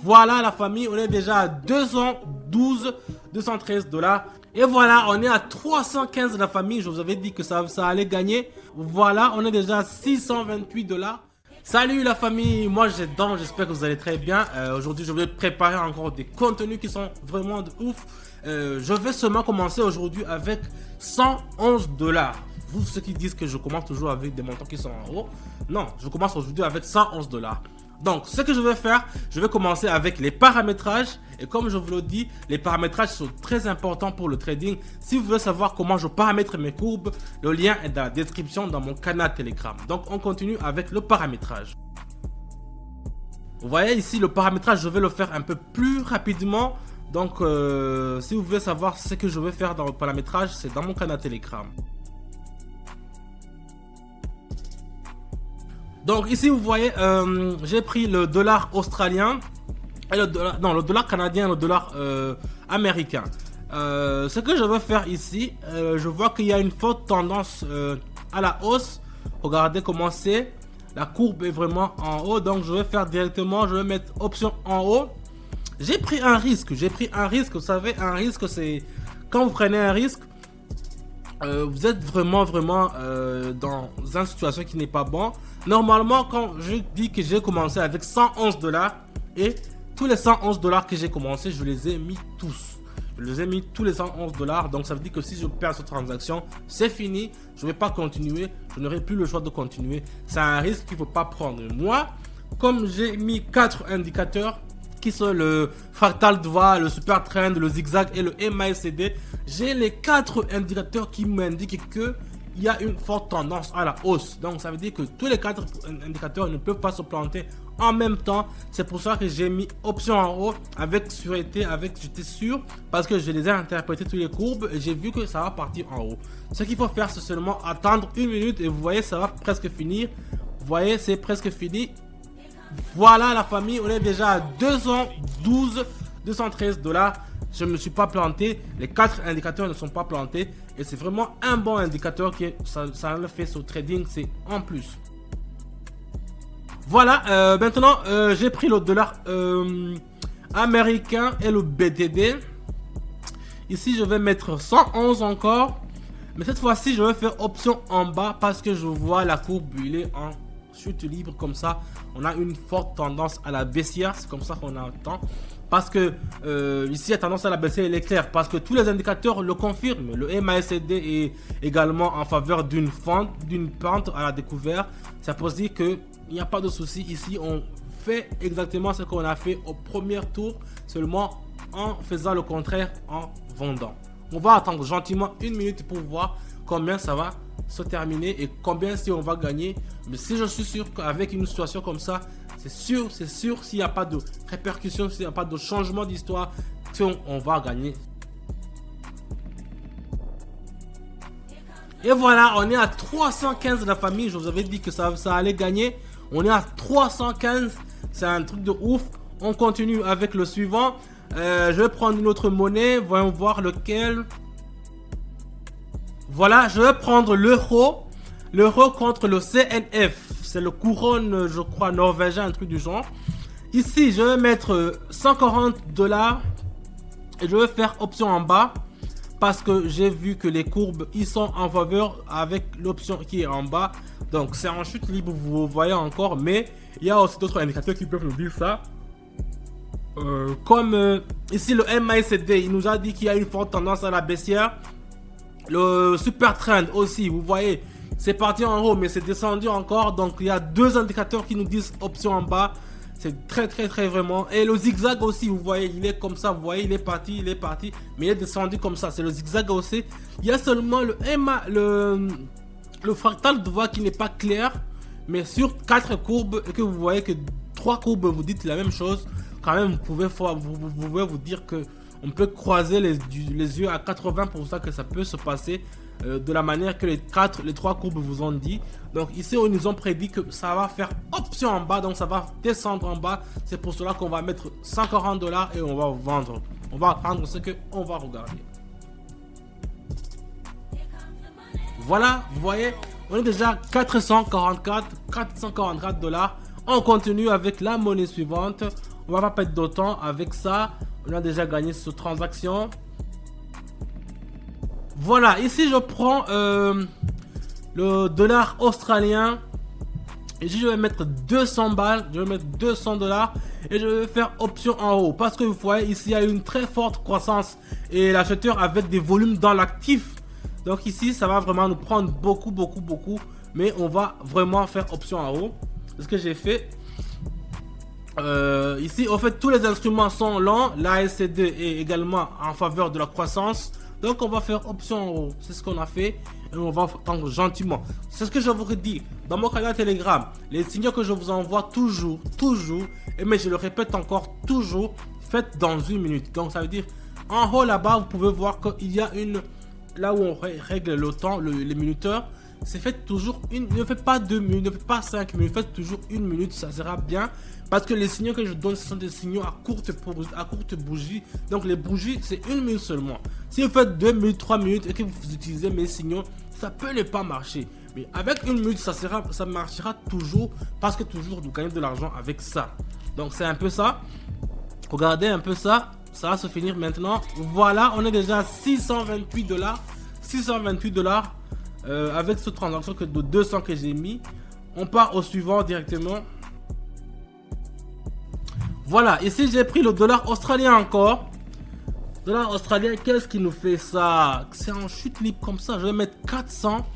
Voilà la famille, on est déjà à 212, 213 $. Et voilà, on est à 315 la famille. Je vous avais dit que ça allait gagner. Voilà, on est déjà à 628 $. Salut la famille, moi j'ai Dan, j'espère que vous allez très bien. Aujourd'hui je vais préparer encore des contenus qui sont vraiment de ouf. Je vais seulement commencer aujourd'hui avec 111 $. Vous ceux qui disent que je commence toujours avec des montants qui sont en haut, non, je commence aujourd'hui avec 111 $. Donc ce que je vais faire, je vais commencer avec les paramétrages. Et comme je vous le dis, les paramétrages sont très importants pour le trading. Si vous voulez savoir comment je paramètre mes courbes, le lien est dans la description dans mon canal Telegram. Donc on continue avec le paramétrage. Vous voyez ici le paramétrage, je vais le faire un peu plus rapidement. Donc si vous voulez savoir ce que je vais faire dans le paramétrage, c'est dans mon canal Telegram. Donc ici vous voyez, j'ai pris le dollar australien et le dollar canadien et le dollar américain. Ce que je vais faire ici, je vois qu'il y a une forte tendance à la hausse. Regardez comment c'est. La courbe est vraiment en haut. Donc je vais faire directement, je vais mettre option en haut. J'ai pris un risque. Vous savez, un risque c'est quand vous prenez un risque. Vous êtes vraiment dans une situation qui n'est pas bon. Normalement, quand je dis que j'ai commencé avec 111 $, et tous les 111 $ que j'ai commencé, je les ai mis tous. Je les ai mis tous les 111 $. Donc ça veut dire que si je perds cette transaction, c'est fini. Je ne vais pas continuer. Je n'aurai plus le choix de continuer. C'est un risque qu'il ne faut pas prendre. Moi, comme j'ai mis 4 indicateurs, qui sont le fractal de voie, le super trend, le zigzag et le MACD, j'ai les 4 indicateurs qui m'indiquent que il y a une forte tendance à la hausse. Donc ça veut dire que tous les 4 indicateurs ne peuvent pas se planter en même temps. C'est pour ça que j'ai mis option en haut avec sûreté, j'étais sûr, parce que je les ai interprétés tous les courbes et j'ai vu que ça va partir en haut. Ce qu'il faut faire, c'est seulement attendre 1 minute et vous voyez, ça va presque finir. Vous voyez, c'est presque fini. Voilà la famille, on est déjà à 212, 213 $. Je ne me suis pas planté, les 4 indicateurs ne sont pas plantés et c'est vraiment un bon indicateur que ça le fait sur trading, c'est en plus. Voilà, maintenant j'ai pris le dollar américain et le BTD. Ici je vais mettre 111 encore, mais cette fois-ci je vais faire option en bas parce que je vois la courbe il est en chute libre comme ça. On a une forte tendance à la baissière, c'est comme ça qu'on attend. Parce que ici la tendance à la baissière elle est claire, parce que tous les indicateurs le confirment. Le MACD est également en faveur d'une pente à la découverte. Ça peut dire qu'il n'y a pas de souci ici. On fait exactement ce qu'on a fait au premier tour, seulement en faisant le contraire, en vendant. On va attendre gentiment 1 minute pour voir combien ça va se terminer et combien si on va gagner. Mais si je suis sûr qu'avec une situation comme ça, c'est sûr, s'il n'y a pas de répercussions, s'il n'y a pas de changement d'histoire, on va gagner. Et voilà, on est à 315 la famille. Je vous avais dit que ça allait gagner. On est à 315, c'est un truc de ouf. On continue avec le suivant. Je vais prendre une autre monnaie, voyons voir lequel. Voilà, je vais prendre l'euro contre le CNF. C'est le couronne, je crois, norvégien, un truc du genre. Ici, je vais mettre 140 $ et je vais faire option en bas parce que j'ai vu que les courbes, ils sont en faveur avec l'option qui est en bas. Donc, c'est en chute libre, vous voyez encore, mais il y a aussi d'autres indicateurs qui peuvent nous dire ça. Comme ici, le MACD, il nous a dit qu'il y a une forte tendance à la baissière. Le super trend aussi, vous voyez, c'est parti en haut mais c'est descendu encore. Donc il y a 2 indicateurs qui nous disent option en bas. C'est très vraiment. Et le zigzag aussi, vous voyez, il est comme ça, vous voyez, il est parti, mais il est descendu comme ça. C'est le zigzag aussi. Il y a seulement le fractal de voie qui n'est pas clair. Mais sur 4 courbes, et que vous voyez que 3 courbes vous dites la même chose, quand même vous pouvez vous dire que on peut croiser les yeux à 80% que ça peut se passer de la manière que les 3 courbes vous ont dit. Donc ici, ils nous ont prédit que ça va faire option en bas, donc ça va descendre en bas. C'est pour cela qu'on va mettre 140 $ et on va vendre. On va attendre ce qu'on va regarder. Voilà, vous voyez, on est déjà à 444 $. On continue avec la monnaie suivante. On va pas perdre de temps avec ça. On a déjà gagné cette transaction. Voilà, ici je prends le dollar australien. Et je vais mettre 200 balles, je vais mettre 200 dollars et je vais faire option en haut. Parce que vous voyez ici il y a une très forte croissance et l'acheteur avec des volumes dans l'actif. Donc ici ça va vraiment nous prendre beaucoup. Mais on va vraiment faire option en haut. C'est ce que j'ai fait. Ici en fait tous les instruments sont lents. L'ASCD est également en faveur de la croissance. Donc on va faire option en haut. C'est ce qu'on a fait. Et on va attendre gentiment. C'est ce que je vous redis dans mon canal Telegram. Les signaux que je vous envoie toujours. Mais je le répète encore toujours. Faites dans une minute. Donc ça veut dire en haut là-bas vous pouvez voir qu'il y a une. Là où on règle le temps, les minuteurs. C'est fait toujours une. Ne faites pas 2 minutes, ne faites pas 5 minutes. Faites toujours 1 minute. Ça sera bien. Parce que les signaux que je donne, ce sont des signaux à courte bougie. Donc les bougies, c'est 1 minute seulement. Si vous faites 2 minutes, 3 minutes et que vous utilisez mes signaux, ça peut ne pas marcher. Mais avec 1 minute, ça marchera toujours. Parce que toujours, vous gagnez de l'argent avec ça. Donc c'est un peu ça. Regardez un peu ça. Ça va se finir maintenant. Voilà, on est déjà à 628 dollars. 628 dollars avec cette transaction de 200 que j'ai mis. On part au suivant directement. Voilà, ici j'ai pris le dollar australien encore. Dollar australien, qu'est-ce qui nous fait ça? C'est en chute libre comme ça. Je vais mettre 400.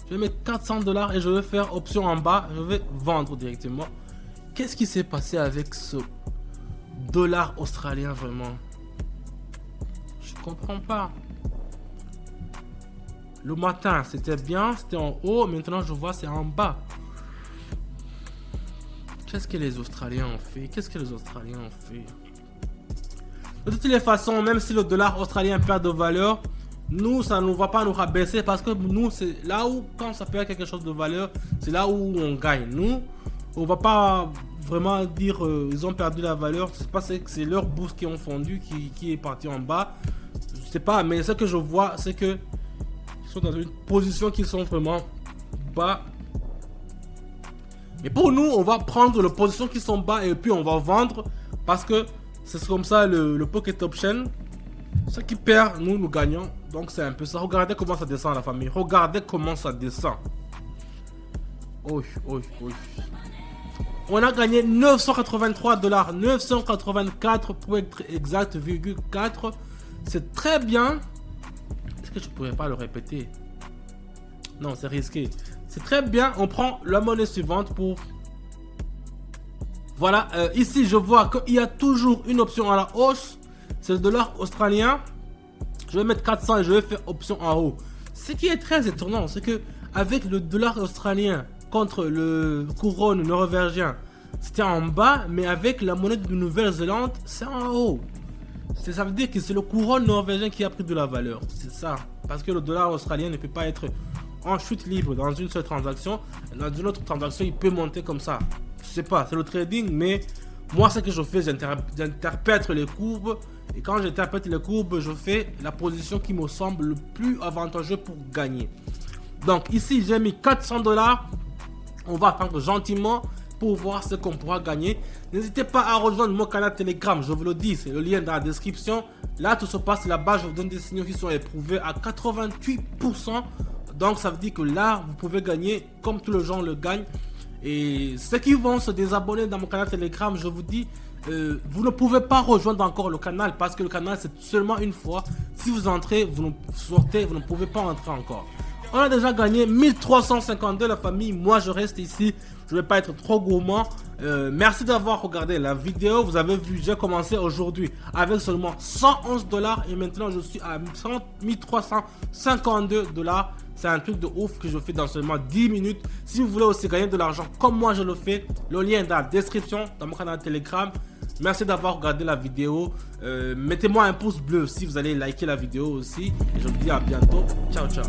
Je vais mettre 400 dollars et je vais faire option en bas. Je vais vendre directement. Qu'est-ce qui s'est passé avec ce dollar australien vraiment? Je comprends pas. Le matin, c'était bien, c'était en haut. Maintenant, je vois c'est en bas. Qu'est-ce que les Australiens ont fait? De toutes les façons, même si le dollar australien perd de valeur, nous, ça ne va pas nous rabaisser parce que nous, c'est là où, quand ça perd quelque chose de valeur, c'est là où on gagne. Nous, on va pas vraiment dire ils ont perdu la valeur. C'est pas que c'est leur bourse qui ont fondu, qui est parti en bas. Je sais pas, mais ce que je vois, c'est que ils sont dans une position qui sont vraiment bas. Et pour nous, on va prendre les positions qui sont bas et puis on va vendre parce que c'est comme ça le pocket option. Ceux qui perdent, nous gagnons. Donc c'est un peu ça. Regardez comment ça descend la famille. Regardez comment ça descend. On a gagné 983 dollars. 984 pour être exact, 4. C'est très bien. Est-ce que je pourrais pas le répéter? Non, c'est risqué. C'est très bien. On prend la monnaie suivante pour... Voilà. Ici, je vois qu'il y a toujours une option à la hausse. C'est le dollar australien. Je vais mettre 400 et je vais faire option en haut. Ce qui est très étonnant, c'est que avec le dollar australien contre le couronne norvégien, c'était en bas, mais avec la monnaie de Nouvelle-Zélande, c'est en haut. Ça veut dire que c'est le couronne norvégien qui a pris de la valeur. C'est ça. Parce que le dollar australien ne peut pas être en chute libre dans une seule transaction. Dans une autre transaction, il peut monter comme ça. Je sais pas, c'est le trading, mais moi, ce que je fais, j'interprète les courbes. Et quand j'interprète les courbes, je fais la position qui me semble le plus avantageux pour gagner. Donc ici, j'ai mis 400 dollars. On va attendre gentiment pour voir ce qu'on pourra gagner. N'hésitez pas à rejoindre mon canal Telegram, je vous le dis, c'est le lien dans la description. Là, tout se passe là-bas, je vous donne des signaux qui sont éprouvés à 88%. Donc ça veut dire que là, vous pouvez gagner comme tous les gens le gagnent. Et ceux qui vont se désabonner dans mon canal Telegram, je vous dis, vous ne pouvez pas rejoindre encore le canal parce que le canal c'est seulement une fois. Si vous entrez, vous sortez, vous ne pouvez pas entrer encore. On a déjà gagné 1352 la famille. Moi je reste ici, je ne vais pas être trop gourmand. Merci d'avoir regardé la vidéo. Vous avez vu, j'ai commencé aujourd'hui avec seulement 111 dollars et maintenant je suis à 1352 dollars. C'est un truc de ouf que je fais dans seulement 10 minutes. Si vous voulez aussi gagner de l'argent comme moi je le fais, le lien est dans la description dans mon canal Telegram. Merci d'avoir regardé la vidéo. Mettez-moi un pouce bleu si vous allez liker la vidéo aussi. Et je vous dis à bientôt. Ciao, ciao.